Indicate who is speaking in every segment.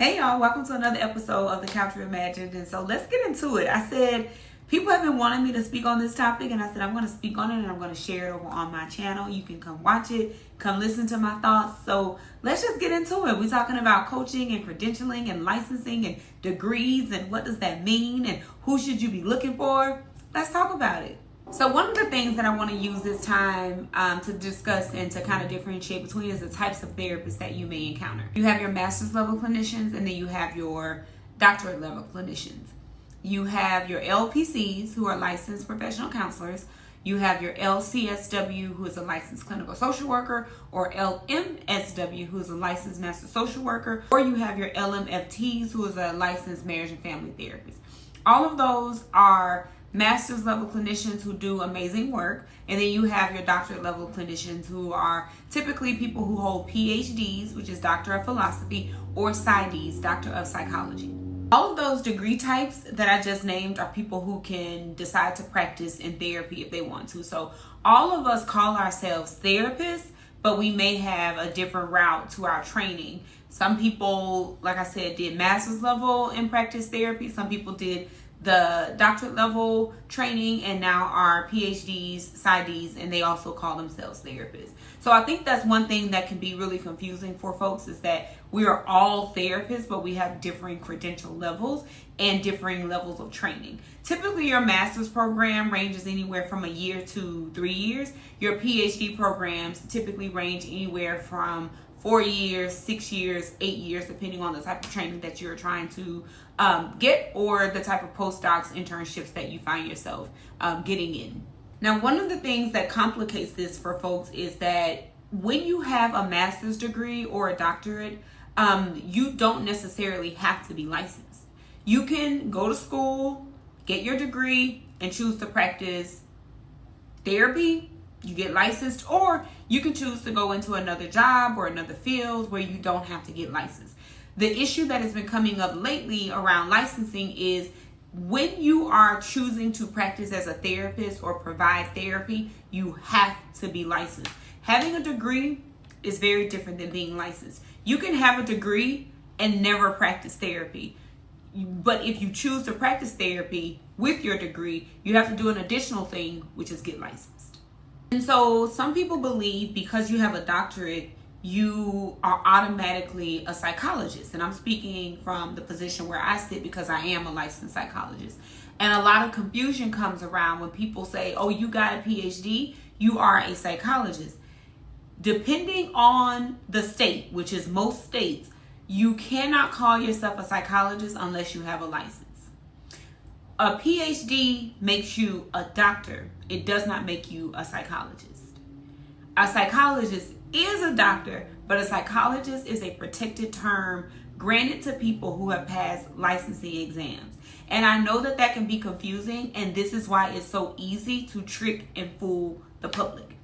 Speaker 1: Hey y'all, welcome to another episode of The Couch Reimagined. And so let's get into it. I said people have been wanting me to speak on this topic, and I said I'm going to speak on it and I'm going to share it over on my channel. You can come watch it, come listen to my thoughts. So let's just get into it. We're talking about coaching and credentialing and licensing and degrees and what does that mean and who should you be looking for. Let's talk about it. So one of the things that I want to use this time to discuss and to kind of differentiate between is the types of therapists that you may encounter. You have your master's level clinicians, and then you have your doctorate level clinicians. You have your LPCs, who are licensed professional counselors. You have your LCSW, who is a licensed clinical social worker, or LMSW, who is a licensed master social worker, or you have your LMFTs, who is a licensed marriage and family therapist. All of those are master's level clinicians who do amazing work, and then you have your doctorate level clinicians who are typically people who hold PhDs, which is Doctor of Philosophy, or PsyDs, Doctor of Psychology. All of those degree types that I just named are people who can decide to practice in therapy if they want to. So all of us call ourselves therapists, but we may have a different route to our training. Some people, like I said, did master's level in practice therapy. Some people did the doctorate level training and now are PhDs, PsyDs, and they also call themselves therapists. So I think that's one thing that can be really confusing for folks, is that we are all therapists, but we have differing credential levels and differing levels of training. Typically, your master's program ranges anywhere from a year to 3 years. Your PhD programs typically range anywhere from 4 years, 6 years, 8 years, depending on the type of training that you're trying to get, or the type of postdocs, internships that you find yourself getting in. Now, one of the things that complicates this for folks is that when you have a master's degree or a doctorate, you don't necessarily have to be licensed. You can go to school, get your degree, and choose to practice therapy. You get licensed, or you can choose to go into another job or another field where you don't have to get licensed. The issue that has been coming up lately around licensing is when you are choosing to practice as a therapist or provide therapy, you have to be licensed. Having a degree is very different than being licensed. You can have a degree and never practice therapy. But if you choose to practice therapy with your degree, you have to do an additional thing, which is get licensed. And so some people believe because you have a doctorate, you are automatically a psychologist. And I'm speaking from the position where I sit because I am a licensed psychologist. And a lot of confusion comes around when people say, oh, you got a PhD, you are a psychologist. Depending on the state, which is most states, you cannot call yourself a psychologist unless you have a license. A PhD makes you a doctor. It does not make you a psychologist. A psychologist is a doctor, but a psychologist is a protected term granted to people who have passed licensing exams. And I know that that can be confusing, and this is why it's so easy to trick and fool the public.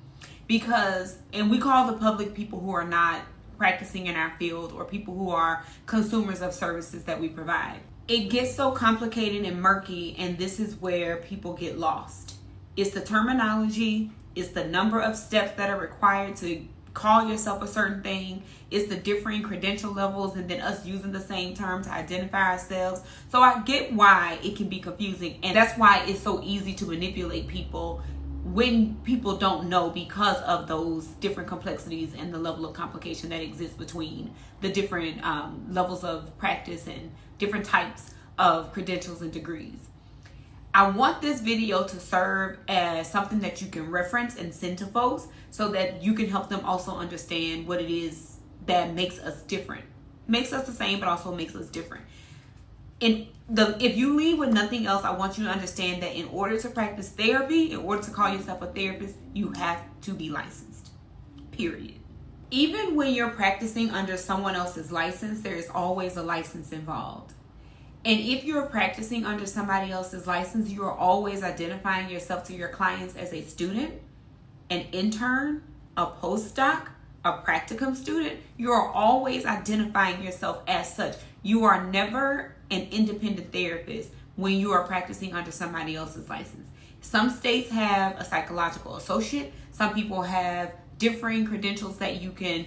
Speaker 1: And we call the public people who are not practicing in our field, or people who are consumers of services that we provide. It gets so complicated and murky, and this is where people get lost. It's the terminology, it's the number of steps that are required to call yourself a certain thing, it's the differing credential levels, and then us using the same term to identify ourselves. So I get why it can be confusing, and that's why it's so easy to manipulate people when people don't know, because of those different complexities and the level of complication that exists between the different levels of practice and different types of credentials and degrees. I want this video to serve as something that you can reference and send to folks so that you can help them also understand what it is that makes us different. Makes us the same, but also makes us different. If you leave with nothing else, I want you to understand that in order to practice therapy, in order to call yourself a therapist, you have to be licensed. Period. Even when you're practicing under someone else's license, there is always a license involved. And if you're practicing under somebody else's license, you are always identifying yourself to your clients as a student, an intern, a postdoc, a practicum student. You are always identifying yourself as such. You are never an independent therapist when you are practicing under somebody else's license. Some states have a psychological associate. Some people have differing credentials that you can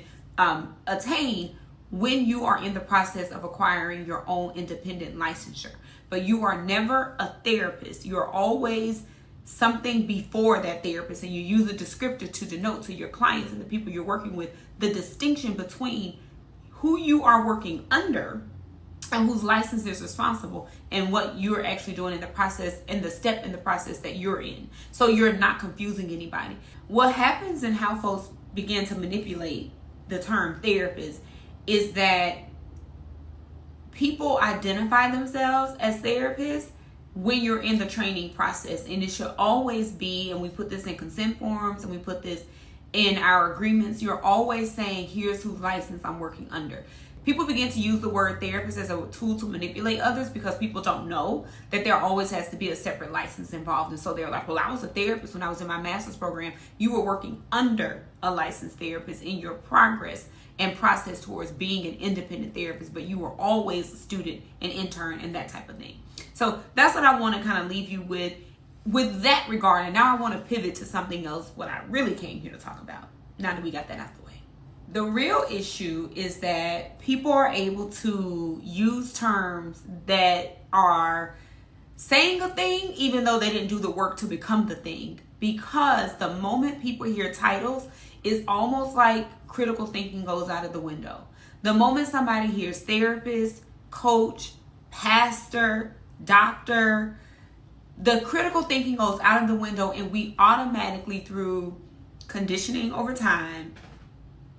Speaker 1: attain when you are in the process of acquiring your own independent licensure. But you are never a therapist. You're always something before that therapist, and you use a descriptor to denote to your clients and the people you're working with the distinction between who you are working under and whose license is responsible, and what you're actually doing in the process and the step in the process that you're in. So you're not confusing anybody. What happens and how folks begin to manipulate the term therapist is that people identify themselves as therapists when you're in the training process, and it should always be, and we put this in consent forms and we put this in our agreements, you're always saying, here's whose license I'm working under. People begin to use the word therapist as a tool to manipulate others because people don't know that there always has to be a separate license involved. And so they're like, well, I was a therapist when I was in my master's program. You were working under a licensed therapist in your progress and process towards being an independent therapist, but you were always a student, an intern, and that type of thing. So that's what I want to kind of leave you with that regard. And now I want to pivot to something else, what I really came here to talk about, now that we got that out the way. The real issue is that people are able to use terms that are saying a thing even though they didn't do the work to become the thing, because the moment people hear titles, it's almost like critical thinking goes out of the window. The moment somebody hears therapist, coach, pastor, doctor, the critical thinking goes out of the window, and we automatically, through conditioning over time,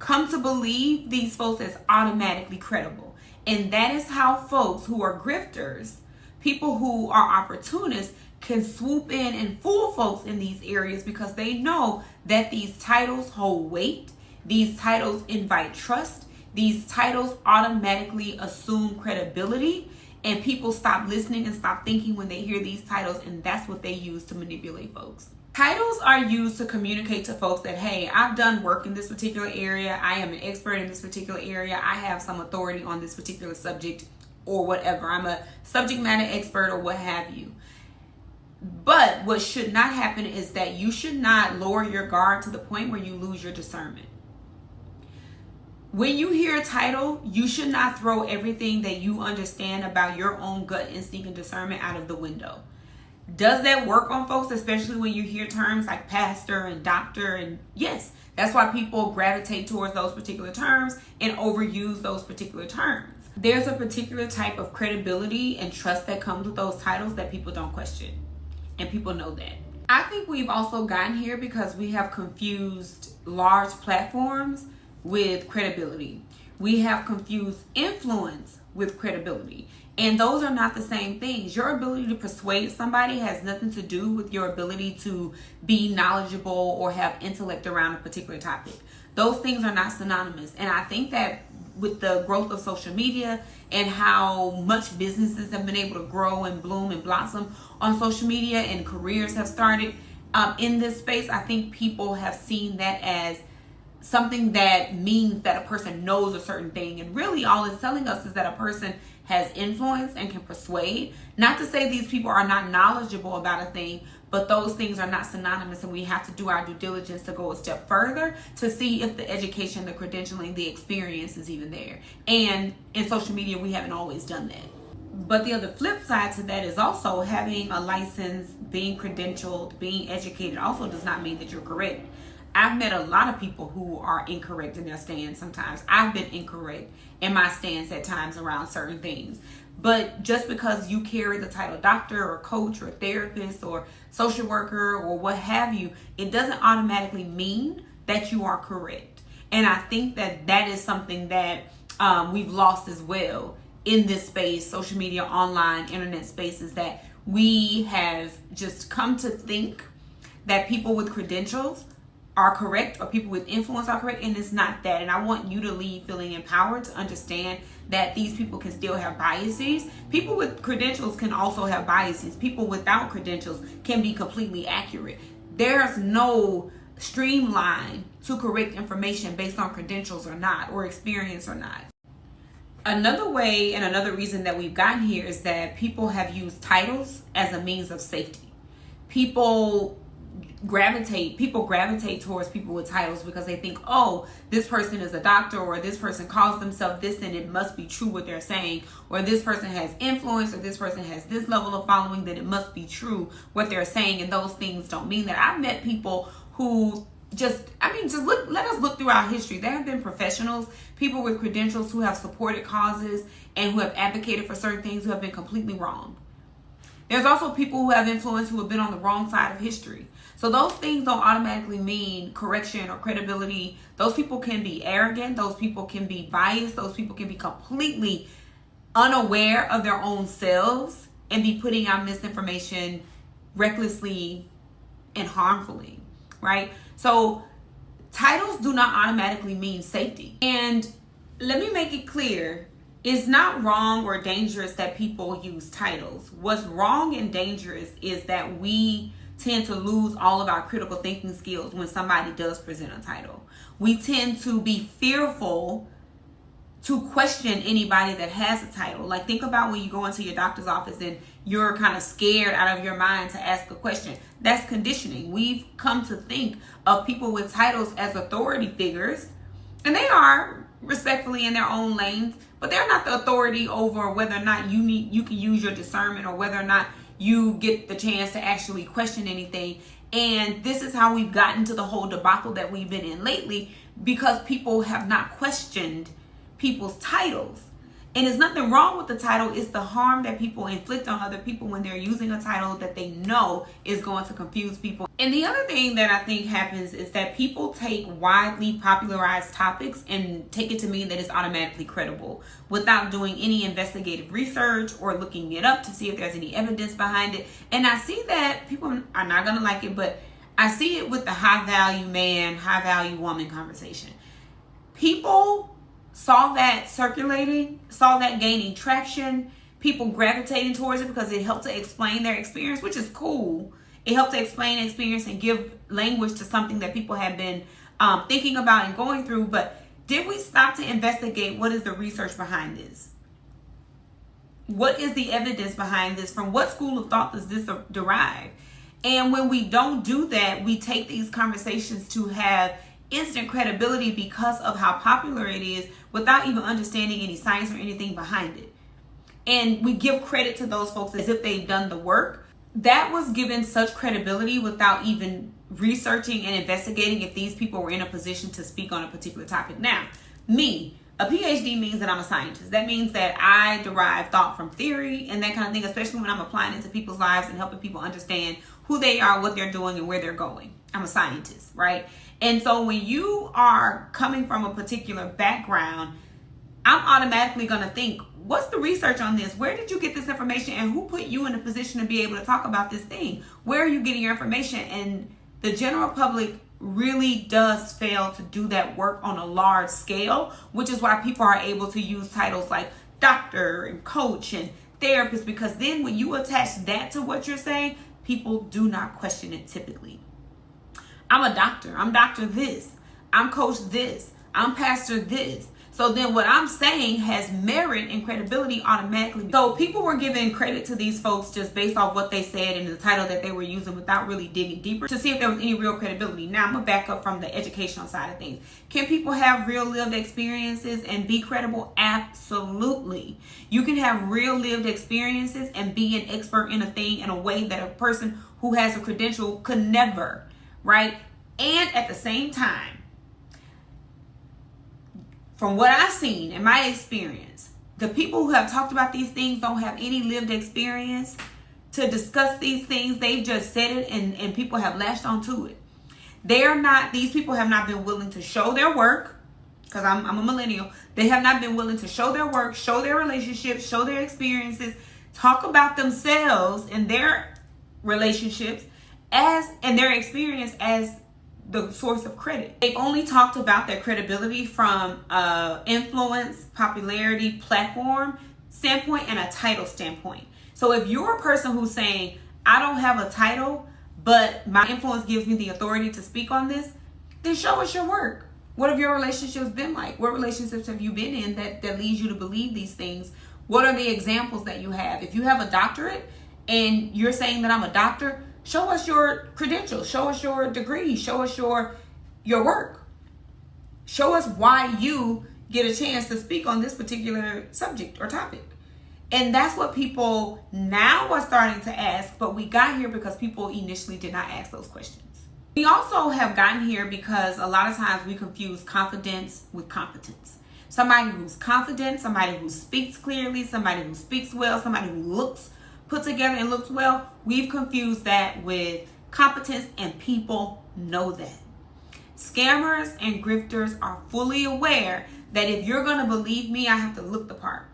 Speaker 1: come to believe these folks as automatically credible. And that is how folks who are grifters, people who are opportunists, can swoop in and fool folks in these areas, because they know that these titles hold weight, these titles invite trust, these titles automatically assume credibility, and people stop listening and stop thinking when they hear these titles, and that's what they use to manipulate folks. Titles are used to communicate to folks that, hey, I've done work in this particular area, I am an expert in this particular area, I have some authority on this particular subject or whatever, I'm a subject matter expert or what have you. But what should not happen is that you should not lower your guard to the point where you lose your discernment. When you hear a title, you should not throw everything that you understand about your own gut instinct and discernment out of the window. Does that work on folks, especially when you hear terms like pastor and doctor? And yes, that's why people gravitate towards those particular terms and overuse those particular terms. There's a particular type of credibility and trust that comes with those titles that people don't question. And people know that. I think we've also gotten here because we have confused large platforms with credibility. We have confused influence with credibility. And those are not the same things. Your ability to persuade somebody has nothing to do with your ability to be knowledgeable or have intellect around a particular topic. Those things are not synonymous. And I think that with the growth of social media and how much businesses have been able to grow and bloom and blossom on social media, and careers have started in this space, I think people have seen that as something that means that a person knows a certain thing. And really all it's telling us is that a person has influence and can persuade. Not to say these people are not knowledgeable about a thing, but those things are not synonymous, and we have to do our due diligence to go a step further to see if the education, the credentialing, the experience is even there. And in social media, we haven't always done that. But the other flip side to that is also having a license, being credentialed, being educated also does not mean that you're correct. I've met a lot of people who are incorrect in their stance sometimes. I've been incorrect in my stance at times around certain things. But just because you carry the title doctor or coach or therapist or social worker or what have you, it doesn't automatically mean that you are correct. And I think that that is something that we've lost as well in this space, social media, online, internet spaces, that we have just come to think that people with credentials are correct or people with influence are correct, and it's not that. And I want you to leave feeling empowered to understand that these people can still have biases. People with credentials can also have biases. People without credentials can be completely accurate. There's no streamline to correct information based on credentials or not, or experience or not. Another way and another reason that we've gotten here is that people have used titles as a means of safety. People people gravitate towards people with titles because they think, oh, this person is a doctor, or this person calls themselves this and it must be true what they're saying, or this person has influence, or this person has this level of following, that it must be true what they're saying. And those things don't mean that. I've met people who let us look throughout history. There have been professionals, people with credentials who have supported causes and who have advocated for certain things who have been completely wrong. There's also people who have influence who have been on the wrong side of history. So those things don't automatically mean correction or credibility. Those people can be arrogant. Those people can be biased. Those people can be completely unaware of their own selves and be putting out misinformation recklessly and harmfully, right? So titles do not automatically mean safety. And let me make it clear, it's not wrong or dangerous that people use titles. What's wrong and dangerous is that we tend to lose all of our critical thinking skills when somebody does present a title. We tend to be fearful to question anybody that has a title. Like, think about when you go into your doctor's office and you're kind of scared out of your mind to ask a question. That's conditioning. We've come to think of people with titles as authority figures, and they are respectfully in their own lanes, but they're not the authority over whether or not you can use your discernment, or whether or not you get the chance to actually question anything. And this is how we've gotten to the whole debacle that we've been in lately, because people have not questioned people's titles. And there's nothing wrong with the title. It's the harm that people inflict on other people when they're using a title that they know is going to confuse people. And the other thing that I think happens is that people take widely popularized topics and take it to mean that it's automatically credible without doing any investigative research or looking it up to see if there's any evidence behind it. And I see that people are not going to like it, but I see it with the high value man, high value woman conversation. People saw that circulating, saw that gaining traction, people gravitating towards it because it helped to explain their experience, which is cool. It helped to explain the experience and give language to something that people have been thinking about and going through. But did we stop to investigate what is the research behind this? What is the evidence behind this? From what school of thought does this derive? And when we don't do that, we take these conversations to have instant credibility because of how popular it is without even understanding any science or anything behind it. And we give credit to those folks as if they've done the work. That was given such credibility without even researching and investigating if these people were in a position to speak on a particular topic. Now, a PhD means that I'm a scientist. That means that I derive thought from theory and that kind of thing, especially when I'm applying it to people's lives and helping people understand who they are, what they're doing, and where they're going. I'm a scientist, right? And so when you are coming from a particular background, I'm automatically going to think, what's the research on this? Where did you get this information? And who put you in a position to be able to talk about this thing? Where are you getting your information? And the general public really does fail to do that work on a large scale, which is why people are able to use titles like doctor and coach and therapist, because then when you attach that to what you're saying, people do not question it typically. I'm a doctor. I'm doctor this. I'm coach this. I'm pastor this. So then what I'm saying has merit and credibility automatically. So people were giving credit to these folks just based off what they said and the title that they were using without really digging deeper to see if there was any real credibility. Now I'm going to back up from the educational side of things. Can people have real lived experiences and be credible? Absolutely. You can have real lived experiences and be an expert in a thing in a way that a person who has a credential could never, right? And at the same time, from what I've seen in my experience, the people who have talked about these things don't have any lived experience to discuss these things. They've just said it and people have latched onto it. These people have not been willing to show their work, because I'm a millennial. They have not been willing to show their work, show their relationships, show their experiences, talk about themselves and their relationships and their experience as the source of credit. They've only talked about their credibility from influence, popularity, platform standpoint, and a title standpoint. So if you're a person who's saying, I don't have a title, but my influence gives me the authority to speak on this, then show us your work. What have your relationships been like? What relationships have you been in that leads you to believe these things? What are the examples that you have? If you have a doctorate and you're saying that I'm a doctor, Show us your credentials. Show us your degree. Show us your work. Show us why you get a chance to speak on this particular subject or topic. And that's what people now are starting to ask, but we got here because people initially did not ask those questions. We also have gotten here because a lot of times we confuse confidence with competence. Somebody who's confident, somebody who speaks clearly, somebody who speaks well, somebody who looks put together and looks well, we've confused that with competence, and people know that. Scammers and grifters are fully aware that if you're going to believe me, I have to look the part.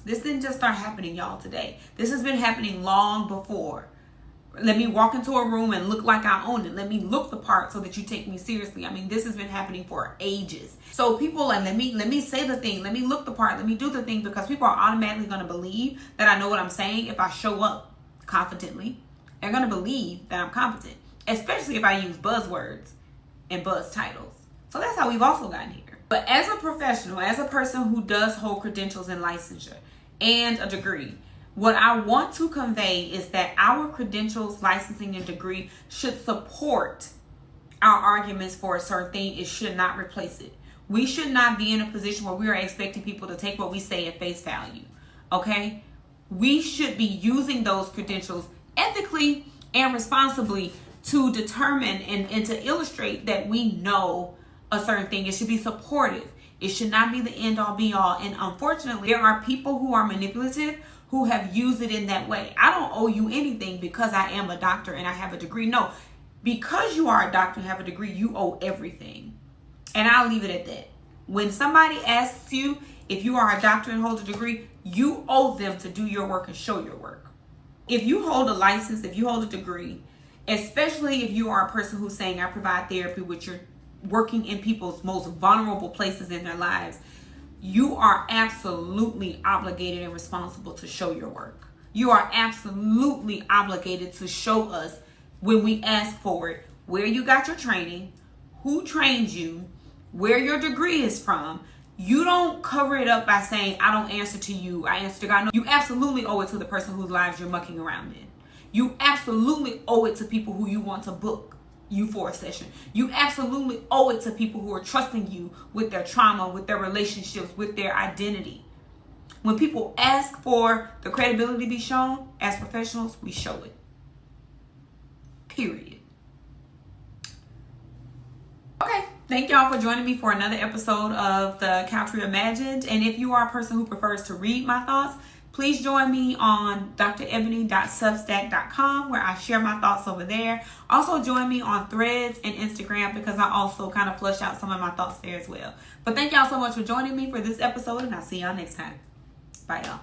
Speaker 1: This didn't just start happening, y'all, today. This has been happening long before. Let me walk into a room and look like I own it. Let me look the part so that you take me seriously. I mean, this has been happening for ages. So people like, let me say the thing. Let me look the part. Let me do the thing, because people are automatically going to believe that I know what I'm saying if I show up confidently. They're going to believe that I'm competent, especially if I use buzzwords and buzz titles. So that's how we've also gotten here. But as a professional, as a person who does hold credentials and licensure and a degree, what I want to convey is that our credentials, licensing, and degree should support our arguments for a certain thing. It should not replace it. We should not be in a position where we are expecting people to take what we say at face value. Okay? We should be using those credentials ethically and responsibly to determine and to illustrate that we know a certain thing. It should be supportive. It should not be the end all be all. And unfortunately, there are people who are manipulative who have used it in that way. I don't owe you anything because I am a doctor and I have a degree. No, because you are a doctor and have a degree, you owe everything. And I'll leave it at that. When somebody asks you if you are a doctor and hold a degree, you owe them to do your work and show your work. If you hold a license, if you hold a degree, especially if you are a person who's saying I provide therapy, which you're working in people's most vulnerable places in their lives, you are absolutely obligated and responsible to show your work. You are absolutely obligated to show us, when we ask for it, where you got your training, who trained you, where your degree is from. You don't cover it up by saying, I don't answer to you, I answer to God. No, you absolutely owe it to the person whose lives you're mucking around in. You absolutely owe it to people who you want to book you for a session. You absolutely owe it to people who are trusting you with their trauma, with their relationships, with their identity. When people ask for the credibility to be shown, as professionals, we show it. Period. Okay, thank y'all for joining me for another episode of the Couch Reimagined. And if you are a person who prefers to read my thoughts, please join me on drebony.substack.com, where I share my thoughts over there. Also join me on Threads and Instagram, because I also kind of flush out some of my thoughts there as well. But thank y'all so much for joining me for this episode, and I'll see y'all next time. Bye, y'all.